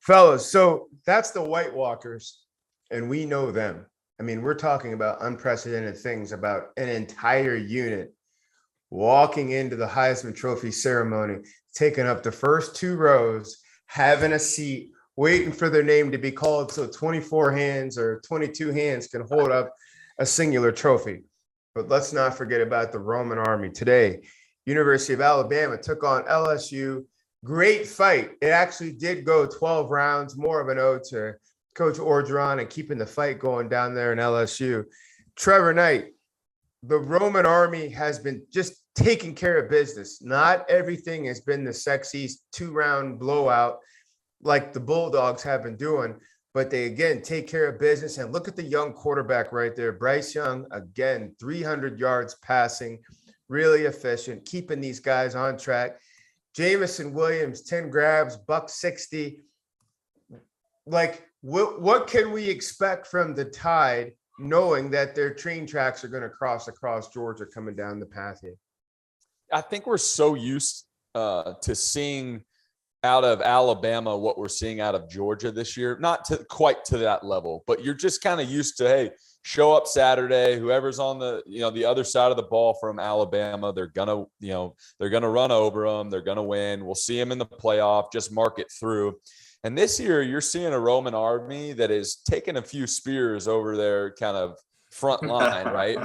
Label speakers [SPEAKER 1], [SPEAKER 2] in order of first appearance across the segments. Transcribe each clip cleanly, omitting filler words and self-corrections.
[SPEAKER 1] Fellas, so that's the White Walkers, and we know them. I mean, we're talking about unprecedented things about an entire unit walking into the Heisman Trophy ceremony, taking up the first 2 rows, having a seat, waiting for their name to be called so 24 hands or 22 hands can hold up a singular trophy. But let's not forget about the Roman Army. Today, University of Alabama took on LSU. Great fight. It actually did go 12 rounds, more of an ode to Coach Orgeron and keeping the fight going down there in LSU. Trevor Knight, the Roman Army has been just taking care of business. Not everything has been the sexy 2-round blowout like the Bulldogs have been doing, but they, again, take care of business. And look at the young quarterback right there. Bryce Young, again, 300 yards passing, really efficient, keeping these guys on track. Jamison Williams, 10 grabs, $160. Like, what can we expect from the Tide, knowing that their train tracks are going to cross across Georgia coming down the path here?
[SPEAKER 2] I think we're so used to seeing out of Alabama what we're seeing out of Georgia this year, not to quite to that level, but you're just kind of used to, hey, show up Saturday, whoever's on the other side of the ball from Alabama, they're gonna run over them, they're gonna win. We'll see them in the playoff, just mark it through. And this year, you're seeing a Roman Army that is taking a few spears over their kind of front line, right?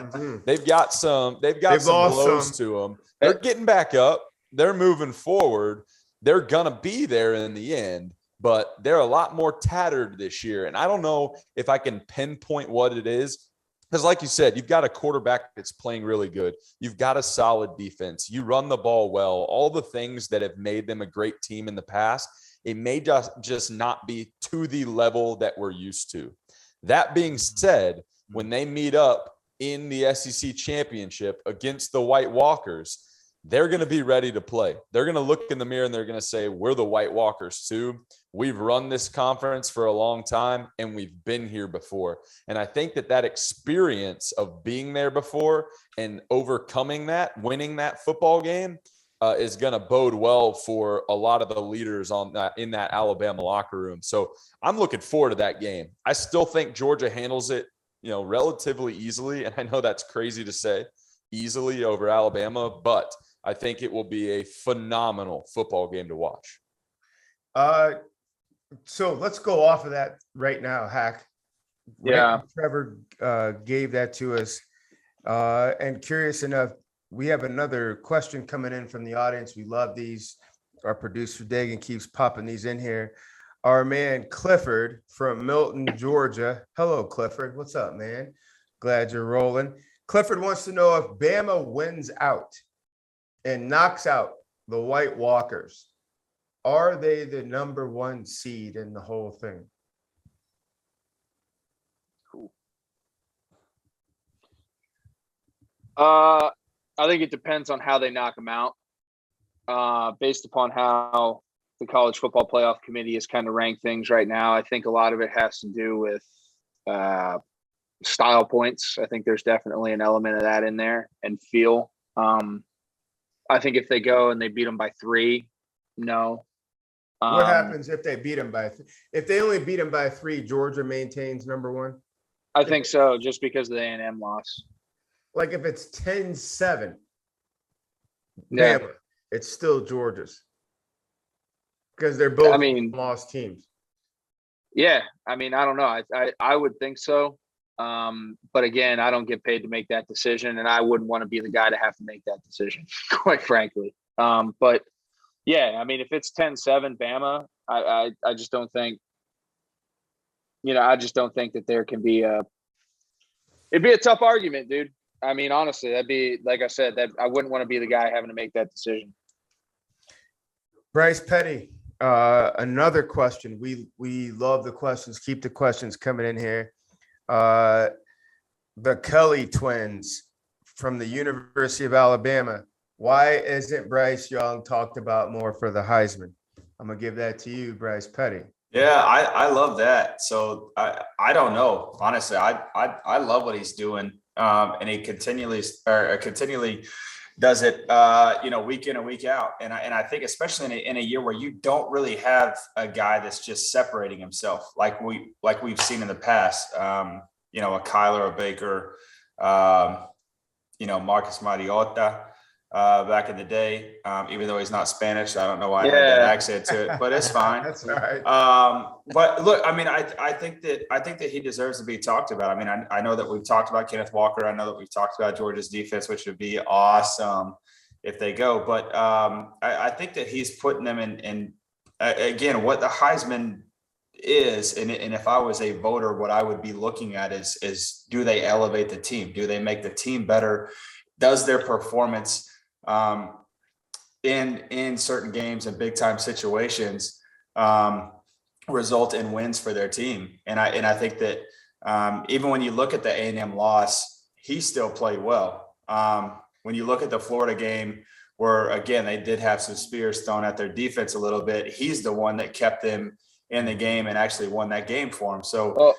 [SPEAKER 2] They've got some blows to them. They're getting back up. They're moving forward. They're going to be there in the end, but they're a lot more tattered this year. And I don't know if I can pinpoint what it is. Because like you said, you've got a quarterback that's playing really good. You've got a solid defense. You run the ball well. All the things that have made them a great team in the past, it may just not be to the level that we're used to. That being said, when they meet up in the SEC championship against the White Walkers, they're going to be ready to play. They're going to look in the mirror and they're going to say, we're the White Walkers too. We've run this conference for a long time and we've been here before. And I think that experience of being there before and overcoming that, winning that football game, is going to bode well for a lot of the leaders in that Alabama locker room. So I'm looking forward to that game. I still think Georgia handles it, relatively easily. And I know that's crazy to say, easily over Alabama, but I think it will be a phenomenal football game to watch.
[SPEAKER 1] So let's go off of that right now, Hack.
[SPEAKER 3] Yeah.
[SPEAKER 1] Trevor gave that to us. And curious enough, we have another question coming in from the audience. We love these. Our producer, Dagan, keeps popping these in here. Our man, Clifford from Milton, Georgia. Hello, Clifford. What's up, man? Glad you're rolling. Clifford wants to know if Bama wins out and knocks out the White Walkers, are they the number 1 seed in the whole thing?
[SPEAKER 3] Cool. I think it depends on how they knock them out, based upon how the College Football Playoff Committee is kind of ranked things right now. I think a lot of it has to do with style points. I think there's definitely an element of that in there, and feel. I think if they go and they beat them by 3, no.
[SPEAKER 1] What happens if they beat them by 3? If they only beat them by 3, Georgia maintains number 1?
[SPEAKER 3] I think so, just because of the A&M loss.
[SPEAKER 1] Like if it's 10-7,
[SPEAKER 3] Yeah.
[SPEAKER 1] Bama, it's still Georgia's. Because they're both lost teams.
[SPEAKER 3] Yeah. I don't know. I would think so. But again, I don't get paid to make that decision, and I wouldn't want to be the guy to have to make that decision, quite frankly. But yeah, if it's 10-7 Bama, I just don't think, that there can be it'd be a tough argument, dude. Honestly, that'd be, like I said, that I wouldn't want to be the guy having to make that decision.
[SPEAKER 1] Bryce Petty, another question. We love the questions. Keep the questions coming in here. The Kelly twins from the University of Alabama. Why isn't Bryce Young talked about more for the Heisman? I'm going to give that to you, Bryce Petty.
[SPEAKER 4] Yeah, I love that. So I don't know. Honestly, I love what he's doing. And he continually does it, week in and week out. And I think especially in a year where you don't really have a guy that's just separating himself like we've seen in the past, a Kyler, a Baker, Marcus Mariota back in the day, even though he's not Spanish. I don't know why I had that accent to it, but it's fine.
[SPEAKER 1] That's all right.
[SPEAKER 4] But look, I mean, I think that he deserves to be talked about. I mean, I know that we've talked about Kenneth Walker. I know that we've talked about Georgia's defense, which would be awesome if they go. But I think that he's putting them in again, what the Heisman is, and if I was a voter, what I would be looking at is do they elevate the team? Do they make the team better? Does their performance in certain games and big time situations result in wins for their team? And I think that even when you look at the A&M loss, he still played well. When you look at the Florida game, where again they did have some spears thrown at their defense a little bit, he's the one that kept them in the game and actually won that game for him. So,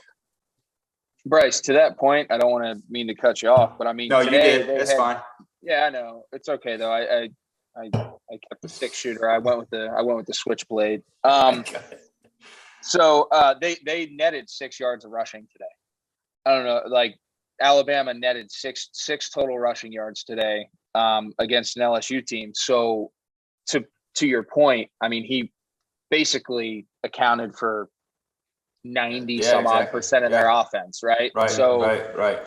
[SPEAKER 3] Bryce, to that point, I don't want to mean to cut you off, but I mean,
[SPEAKER 4] no,
[SPEAKER 3] today
[SPEAKER 4] you did. It's fine.
[SPEAKER 3] Yeah, I know. It's okay though. I kept the 6-shooter. I went with the switchblade. So they netted 6 yards of rushing today. I don't know, like Alabama netted six total rushing yards today against an LSU team. So to your point, I mean, he basically accounted for 90 some odd percent of their offense, right?
[SPEAKER 4] Right.
[SPEAKER 3] So
[SPEAKER 4] right.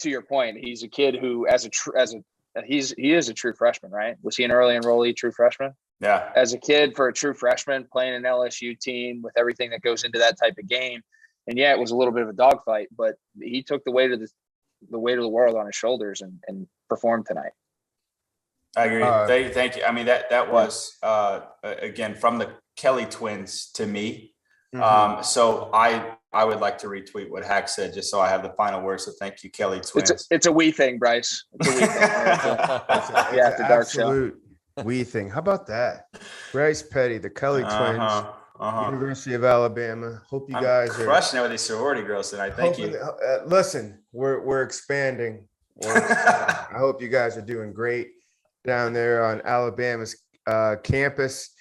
[SPEAKER 3] To your point, he's a kid who he is a true freshman, right? Was he an early enrollee true freshman?
[SPEAKER 4] Yeah.
[SPEAKER 3] As a kid, for a true freshman playing an LSU team with everything that goes into that type of game. And yeah, it was a little bit of a dogfight, but he took the weight of the world on his shoulders and performed tonight.
[SPEAKER 4] I agree. Thank you. I mean, that was again from the Kelly twins to me. Mm-hmm. So I would like to retweet what Hack said, just so I have the final word. So thank you, Kelly twins.
[SPEAKER 3] It's a we thing, Bryce. It's a we thing.
[SPEAKER 1] It's an absolute we thing. How about that? Bryce Petty, the Kelly twins, University of Alabama. Hope you guys are
[SPEAKER 4] crushing it with these sorority girls tonight. Thank you.
[SPEAKER 1] Listen, we're expanding. I hope you guys are doing great down there on Alabama's campus.